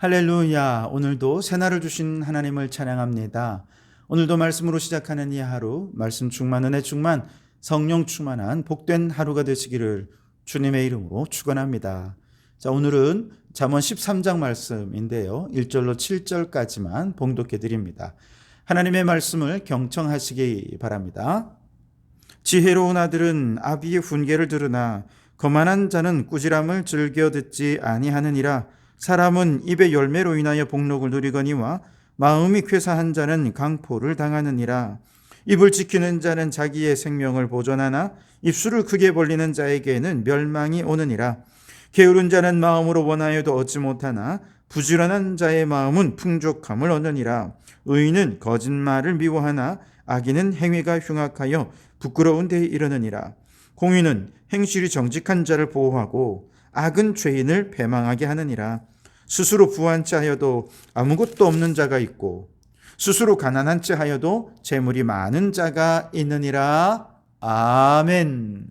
할렐루야. 오늘도 새날을 주신 하나님을 찬양합니다. 오늘도 말씀으로 시작하는 이 하루, 말씀 충만, 은혜 충만, 성령 충만한 복된 하루가 되시기를 주님의 이름으로 축원합니다. 자, 오늘은 잠언 13장 말씀인데요. 1절로 7절까지만 봉독해 드립니다. 하나님의 말씀을 경청하시기 바랍니다. 지혜로운 아들은 아비의 훈계를 들으나 거만한 자는 꾸지람을 즐겨 듣지 아니하느니라. 사람은 입의 열매로 인하여 복록을 누리거니와 마음이 쾌사한 자는 강포를 당하느니라. 입을 지키는 자는 자기의 생명을 보존하나 입술을 크게 벌리는 자에게는 멸망이 오느니라. 게으른 자는 마음으로 원하여도 얻지 못하나 부지런한 자의 마음은 풍족함을 얻느니라. 의인은 거짓말을 미워하나 악인은 행위가 흉악하여 부끄러운 데에 이르느니라. 공의는 행실이 정직한 자를 보호하고 악은 죄인을 배망하게 하느니라. 스스로 부한 체 하여도 아무것도 없는 자가 있고 스스로 가난한 체 하여도 재물이 많은 자가 있느니라. 아멘.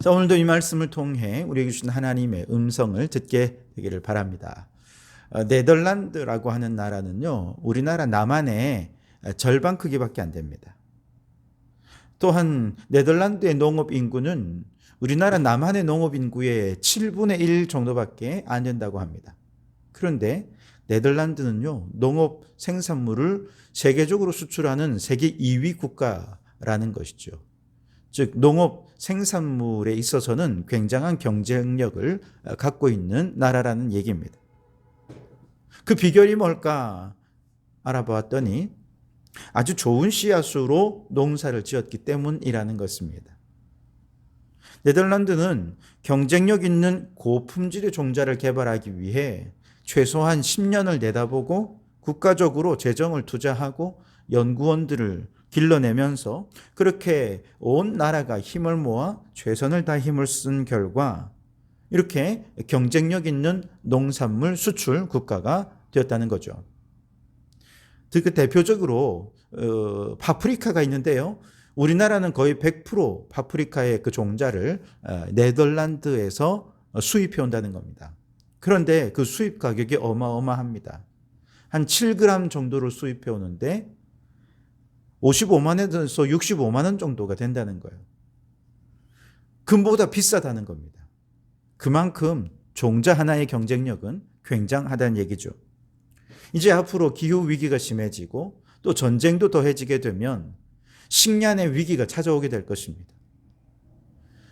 자, 오늘도 이 말씀을 통해 우리에게 주신 하나님의 음성을 듣게 되기를 바랍니다. 네덜란드라고 하는 나라는요, 우리나라 남한의 절반 크기밖에 안 됩니다. 또한 네덜란드의 농업 인구는 우리나라 남한의 농업 인구의 7분의 1 정도밖에 안 된다고 합니다. 그런데 네덜란드는요, 농업 생산물을 세계적으로 수출하는 세계 2위 국가라는 것이죠. 즉, 농업 생산물에 있어서는 굉장한 경쟁력을 갖고 있는 나라라는 얘기입니다. 그 비결이 뭘까 알아보았더니 아주 좋은 씨앗으로 농사를 지었기 때문이라는 것입니다. 네덜란드는 경쟁력 있는 고품질의 종자를 개발하기 위해 최소한 10년을 내다보고 국가적으로 재정을 투자하고 연구원들을 길러내면서 그렇게 온 나라가 힘을 모아 최선을 다해 힘을 쓴 결과 이렇게 경쟁력 있는 농산물 수출 국가가 되었다는 거죠. 그 대표적으로 파프리카가 있는데요. 우리나라는 거의 100% 파프리카의 그 종자를 네덜란드에서 수입해 온다는 겁니다. 그런데 그 수입 가격이 어마어마합니다. 한 7g 정도를 수입해 오는데 55만 원에서 65만 원 정도가 된다는 거예요. 금보다 비싸다는 겁니다. 그만큼 종자 하나의 경쟁력은 굉장하다는 얘기죠. 이제 앞으로 기후 위기가 심해지고 또 전쟁도 더해지게 되면 식량의 위기가 찾아오게 될 것입니다.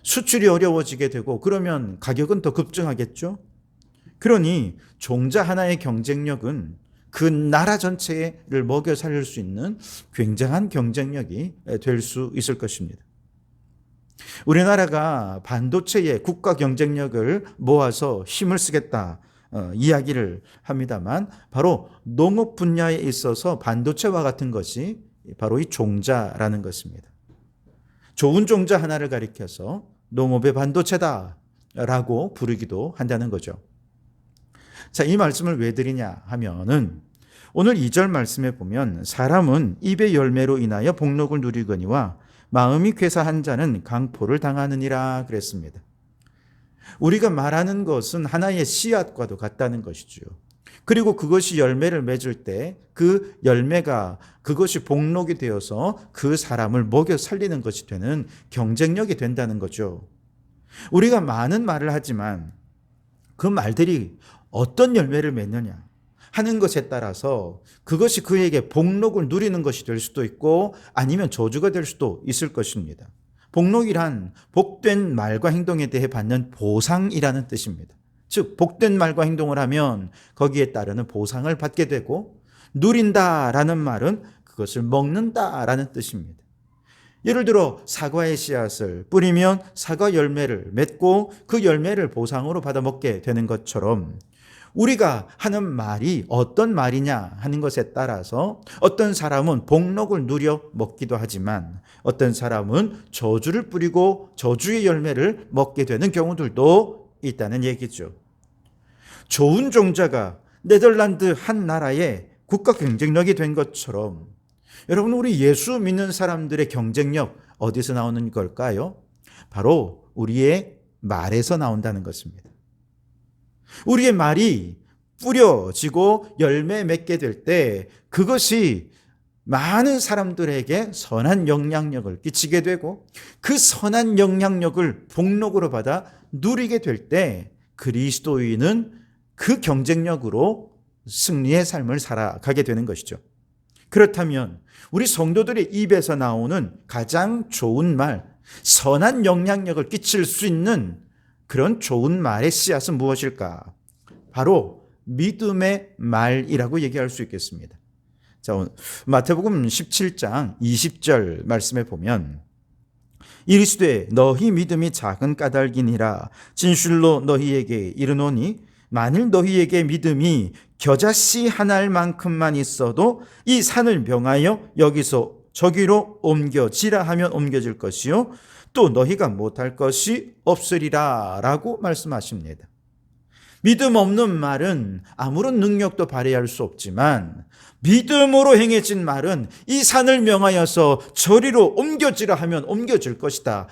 수출이 어려워지게 되고 그러면 가격은 더 급증하겠죠. 그러니 종자 하나의 경쟁력은 그 나라 전체를 먹여 살릴 수 있는 굉장한 경쟁력이 될 수 있을 것입니다. 우리나라가 반도체의 국가 경쟁력을 모아서 힘을 쓰겠다 이야기를 합니다만 바로 농업 분야에 있어서 반도체와 같은 것이 바로 이 종자라는 것입니다. 좋은 종자 하나를 가리켜서 농업의 반도체다라고 부르기도 한다는 거죠. 자, 이 말씀을 왜 드리냐 하면은 오늘 2절 말씀에 보면 사람은 입의 열매로 인하여 복록을 누리거니와 마음이 쾌사한 자는 강포를 당하느니라 그랬습니다. 우리가 말하는 것은 하나의 씨앗과도 같다는 것이죠. 그리고 그것이 열매를 맺을 때 그 열매가 그것이 복록이 되어서 그 사람을 먹여 살리는 것이 되는 경쟁력이 된다는 거죠. 우리가 많은 말을 하지만 그 말들이 어떤 열매를 맺느냐 하는 것에 따라서 그것이 그에게 복록을 누리는 것이 될 수도 있고 아니면 저주가 될 수도 있을 것입니다. 복록이란 복된 말과 행동에 대해 받는 보상이라는 뜻입니다. 즉 복된 말과 행동을 하면 거기에 따르는 보상을 받게 되고 누린다라는 말은 그것을 먹는다라는 뜻입니다. 예를 들어 사과의 씨앗을 뿌리면 사과 열매를 맺고 그 열매를 보상으로 받아 먹게 되는 것처럼 우리가 하는 말이 어떤 말이냐 하는 것에 따라서 어떤 사람은 복록을 누려 먹기도 하지만 어떤 사람은 저주를 뿌리고 저주의 열매를 먹게 되는 경우들도 있다는 얘기죠. 좋은 종자가 네덜란드 한 나라의 국가 경쟁력이 된 것처럼 여러분 우리 예수 믿는 사람들의 경쟁력 어디서 나오는 걸까요? 바로 우리의 말에서 나온다는 것입니다. 우리의 말이 뿌려지고 열매 맺게 될 때 그것이 많은 사람들에게 선한 영향력을 끼치게 되고 그 선한 영향력을 복록으로 받아 누리게 될 때 그리스도인은 그 경쟁력으로 승리의 삶을 살아가게 되는 것이죠. 그렇다면 우리 성도들의 입에서 나오는 가장 좋은 말, 선한 영향력을 끼칠 수 있는 그런 좋은 말의 씨앗은 무엇일까? 바로 믿음의 말이라고 얘기할 수 있겠습니다. 자, 마태복음 17장 20절 말씀에 보면 이르시되 너희 믿음이 작은 까닭이니라 진실로 너희에게 이르노니 만일 너희에게 믿음이 겨자씨 한 알만큼만 있어도 이 산을 명하여 여기서 저기로 옮겨지라 하면 옮겨질 것이요 또 너희가 못할 것이 없으리라 라고 말씀하십니다. 믿음 없는 말은 아무런 능력도 발휘할 수 없지만 믿음으로 행해진 말은 이 산을 명하여서 저리로 옮겨지라 하면 옮겨질 것이다.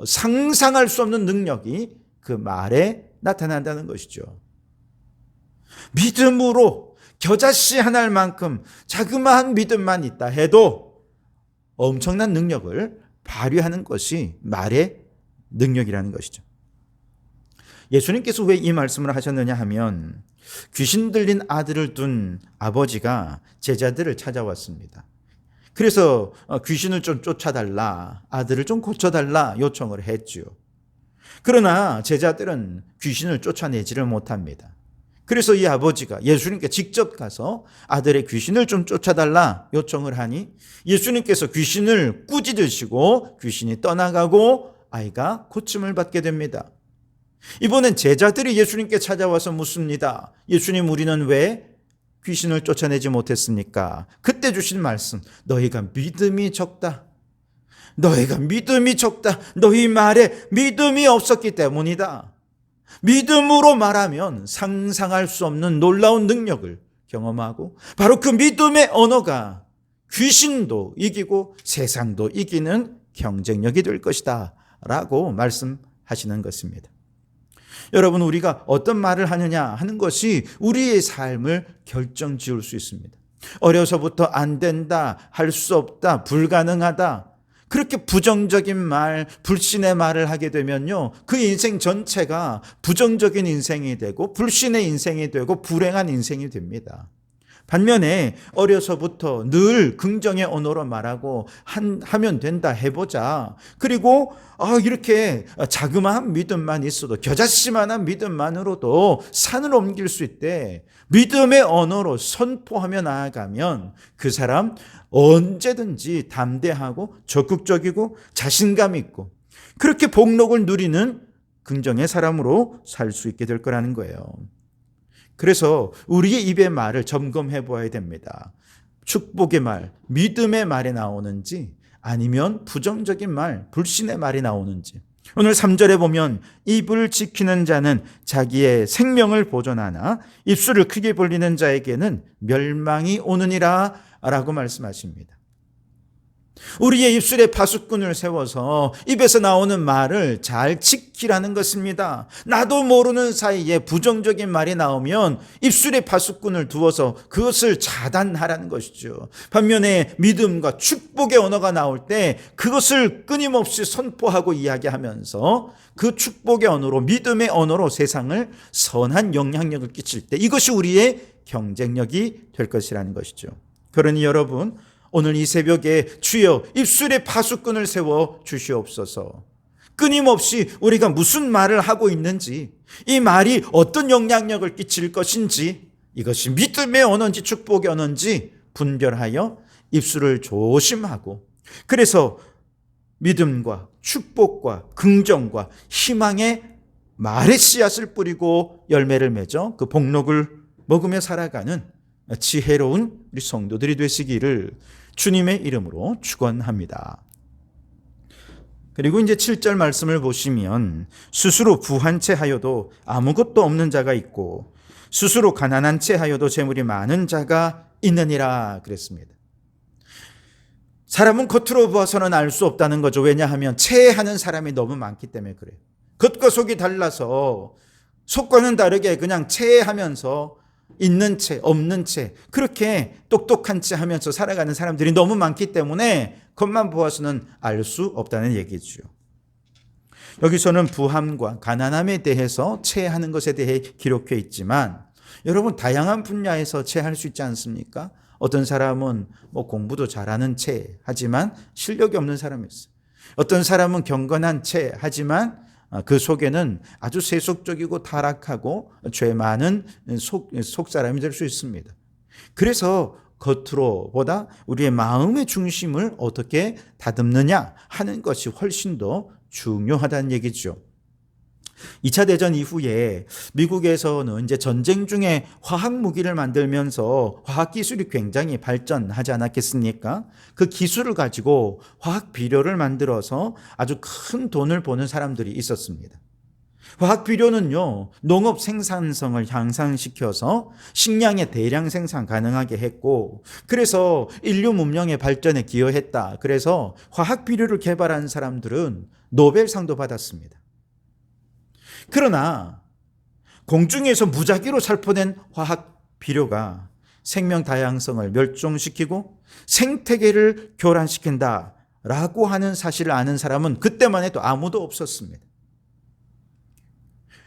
상상할 수 없는 능력이 그 말에 나타난다는 것이죠. 믿음으로 겨자씨 한 알만큼 자그마한 믿음만 있다 해도 엄청난 능력을 발휘하는 것이 말의 능력이라는 것이죠. 예수님께서 왜 이 말씀을 하셨느냐 하면 귀신 들린 아들을 둔 아버지가 제자들을 찾아왔습니다. 그래서 귀신을 좀 쫓아달라, 아들을 좀 고쳐달라 요청을 했죠. 그러나 제자들은 귀신을 쫓아내지를 못합니다. 그래서 이 아버지가 예수님께 직접 가서 아들의 귀신을 좀 쫓아달라 요청을 하니 예수님께서 귀신을 꾸짖으시고 귀신이 떠나가고 아이가 고침을 받게 됩니다. 이번엔 제자들이 예수님께 찾아와서 묻습니다. 예수님, 우리는 왜 귀신을 쫓아내지 못했습니까? 그때 주신 말씀, 너희가 믿음이 적다. 너희가 믿음이 적다. 너희 말에 믿음이 없었기 때문이다. 믿음으로 말하면 상상할 수 없는 놀라운 능력을 경험하고 바로 그 믿음의 언어가 귀신도 이기고 세상도 이기는 경쟁력이 될 것이다 라고 말씀하시는 것입니다. 여러분, 우리가 어떤 말을 하느냐 하는 것이 우리의 삶을 결정지을 수 있습니다. 어려서부터 안 된다, 할 수 없다, 불가능하다, 그렇게 부정적인 말, 불신의 말을 하게 되면요, 그 인생 전체가 부정적인 인생이 되고 불신의 인생이 되고 불행한 인생이 됩니다. 반면에 어려서부터 늘 긍정의 언어로 말하고 하면 된다, 해보자. 그리고 이렇게 자그마한 믿음만 있어도, 겨자씨만한 믿음만으로도 산을 옮길 수 있대. 믿음의 언어로 선포하며 나아가면 그 사람 언제든지 담대하고 적극적이고 자신감 있고 그렇게 복록을 누리는 긍정의 사람으로 살 수 있게 될 거라는 거예요. 그래서 우리의 입의 말을 점검해 보아야 됩니다. 축복의 말, 믿음의 말이 나오는지 아니면 부정적인 말, 불신의 말이 나오는지. 오늘 3절에 보면 입을 지키는 자는 자기의 생명을 보존하나 입술을 크게 벌리는 자에게는 멸망이 오느니라 라고 말씀하십니다. 우리의 입술에 파수꾼을 세워서 입에서 나오는 말을 잘 지키라는 것입니다. 나도 모르는 사이에 부정적인 말이 나오면 입술에 파수꾼을 두어서 그것을 차단하라는 것이죠. 반면에 믿음과 축복의 언어가 나올 때 그것을 끊임없이 선포하고 이야기하면서 그 축복의 언어로, 믿음의 언어로 세상을 선한 영향력을 끼칠 때 이것이 우리의 경쟁력이 될 것이라는 것이죠. 그러니 여러분, 오늘 이 새벽에 주여 입술에 파수꾼을 세워 주시옵소서. 끊임없이 우리가 무슨 말을 하고 있는지, 이 말이 어떤 영향력을 끼칠 것인지, 이것이 믿음의 언어인지 축복의 언어인지 분별하여 입술을 조심하고, 그래서 믿음과 축복과 긍정과 희망의 말의 씨앗을 뿌리고 열매를 맺어 그 복록을 먹으며 살아가는 지혜로운 우리 성도들이 되시기를 주님의 이름으로 축원합니다. 그리고 이제 7절 말씀을 보시면 스스로 부한 채 하여도 아무것도 없는 자가 있고 스스로 가난한 채 하여도 재물이 많은 자가 있느니라 그랬습니다. 사람은 겉으로 보아서는 알 수 없다는 거죠. 왜냐하면 체하는 사람이 너무 많기 때문에 그래요. 겉과 속이 달라서 속과는 다르게 그냥 체하면서 있는 채, 없는 채, 그렇게 똑똑한 채 하면서 살아가는 사람들이 너무 많기 때문에 겉만 보아서는 알 수 없다는 얘기죠. 여기서는 부함과 가난함에 대해서 체하는 것에 대해 기록해 있지만 여러분 다양한 분야에서 체할 수 있지 않습니까? 어떤 사람은 공부도 잘하는 채 하지만 실력이 없는 사람이 있어요. 어떤 사람은 경건한 채 하지만 그 속에는 아주 세속적이고 타락하고 죄 많은 속 사람이 될 수 있습니다. 그래서 겉으로보다 우리의 마음의 중심을 어떻게 다듬느냐 하는 것이 훨씬 더 중요하다는 얘기죠. 2차 대전 이후에 미국에서는 이제 전쟁 중에 화학 무기를 만들면서 화학 기술이 굉장히 발전하지 않았겠습니까? 그 기술을 가지고 화학 비료를 만들어서 아주 큰 돈을 버는 사람들이 있었습니다. 화학 비료는요, 농업 생산성을 향상시켜서 식량의 대량 생산 가능하게 했고, 그래서 인류 문명의 발전에 기여했다. 그래서 화학 비료를 개발한 사람들은 노벨상도 받았습니다. 그러나 공중에서 무작위로 살포된 화학 비료가 생명 다양성을 멸종시키고 생태계를 교란시킨다라고 하는 사실을 아는 사람은 그때만 해도 아무도 없었습니다.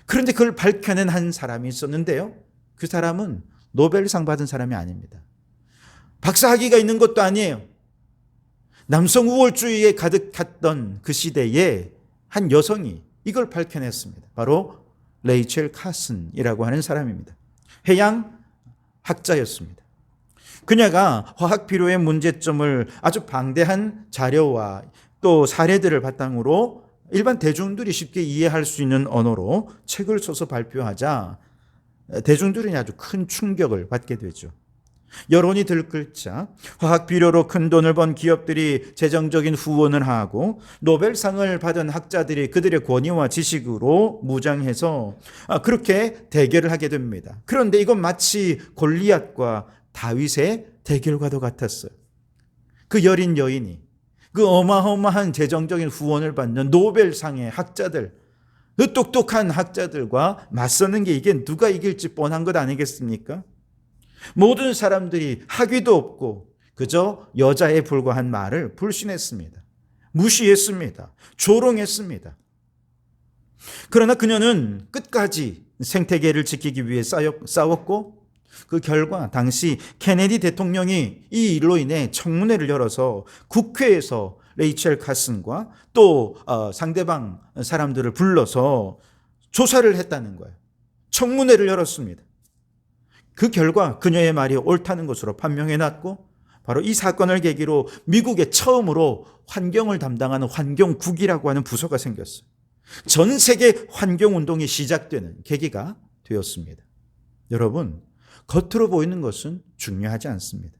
그런데 그걸 밝혀낸 한 사람이 있었는데요. 그 사람은 노벨상 받은 사람이 아닙니다. 박사학위가 있는 것도 아니에요. 남성 우월주의에 가득했던 그 시대에 한 여성이 이걸 밝혀냈습니다. 바로 레이첼 카슨이라고 하는 사람입니다. 해양 학자였습니다. 그녀가 화학 비료의 문제점을 아주 방대한 자료와 또 사례들을 바탕으로 일반 대중들이 쉽게 이해할 수 있는 언어로 책을 써서 발표하자 대중들이 아주 큰 충격을 받게 되죠. 여론이 들끓자 화학 비료로 큰 돈을 번 기업들이 재정적인 후원을 하고 노벨상을 받은 학자들이 그들의 권위와 지식으로 무장해서 그렇게 대결을 하게 됩니다. 그런데 이건 마치 골리앗과 다윗의 대결과도 같았어요. 그 여린 여인이 그 어마어마한 재정적인 후원을 받는 노벨상의 학자들, 그 똑똑한 학자들과 맞서는 게 이게 누가 이길지 뻔한 것 아니겠습니까? 모든 사람들이 학위도 없고 그저 여자에 불과한 말을 불신했습니다. 무시했습니다. 조롱했습니다. 그러나 그녀는 끝까지 생태계를 지키기 위해 싸웠고 그 결과 당시 케네디 대통령이 이 일로 인해 청문회를 열어서 국회에서 레이첼 카슨과 또 상대방 사람들을 불러서 조사를 했다는 거예요. 청문회를 열었습니다. 그 결과 그녀의 말이 옳다는 것으로 판명해놨고 바로 이 사건을 계기로 미국에 처음으로 환경을 담당하는 환경국이라고 하는 부서가 생겼어요. 전 세계 환경운동이 시작되는 계기가 되었습니다. 여러분, 겉으로 보이는 것은 중요하지 않습니다.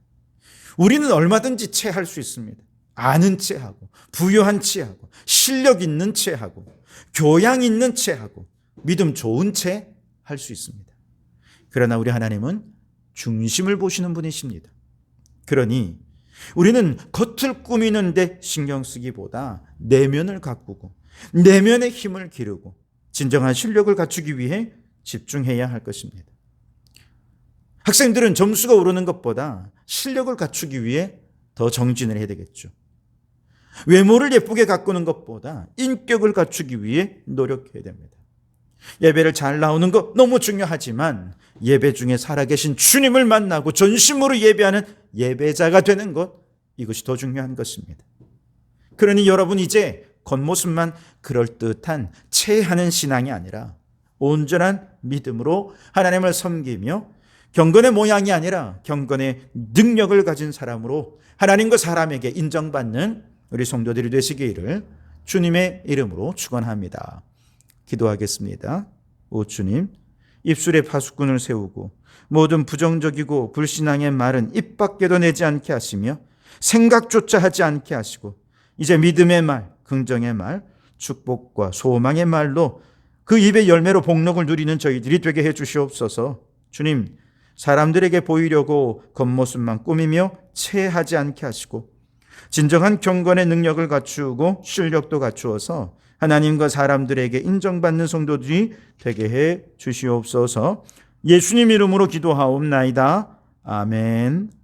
우리는 얼마든지 체할 수 있습니다. 아는 체하고 부유한 체하고 실력 있는 체하고 교양 있는 체하고 믿음 좋은 체 할 수 있습니다. 그러나 우리 하나님은 중심을 보시는 분이십니다. 그러니 우리는 겉을 꾸미는 데 신경 쓰기보다 내면을 가꾸고 내면의 힘을 기르고 진정한 실력을 갖추기 위해 집중해야 할 것입니다. 학생들은 점수가 오르는 것보다 실력을 갖추기 위해 더 정진을 해야 되겠죠. 외모를 예쁘게 가꾸는 것보다 인격을 갖추기 위해 노력해야 됩니다. 예배를 잘 나오는 것 너무 중요하지만 예배 중에 살아계신 주님을 만나고 전심으로 예배하는 예배자가 되는 것, 이것이 더 중요한 것입니다. 그러니 여러분 이제 겉모습만 그럴듯한 체하는 신앙이 아니라 온전한 믿음으로 하나님을 섬기며 경건의 모양이 아니라 경건의 능력을 가진 사람으로 하나님과 사람에게 인정받는 우리 성도들이 되시기를 주님의 이름으로 축원합니다. 기도하겠습니다. 오 주님, 입술에 파수꾼을 세우고 모든 부정적이고 불신앙의 말은 입 밖에도 내지 않게 하시며 생각조차 하지 않게 하시고 이제 믿음의 말, 긍정의 말, 축복과 소망의 말로 그 입의 열매로 복록을 누리는 저희들이 되게 해 주시옵소서. 주님, 사람들에게 보이려고 겉모습만 꾸미며 체하지 않게 하시고 진정한 경건의 능력을 갖추고 실력도 갖추어서 하나님과 사람들에게 인정받는 성도들이 되게 해 주시옵소서. 예수님 이름으로 기도하옵나이다. 아멘.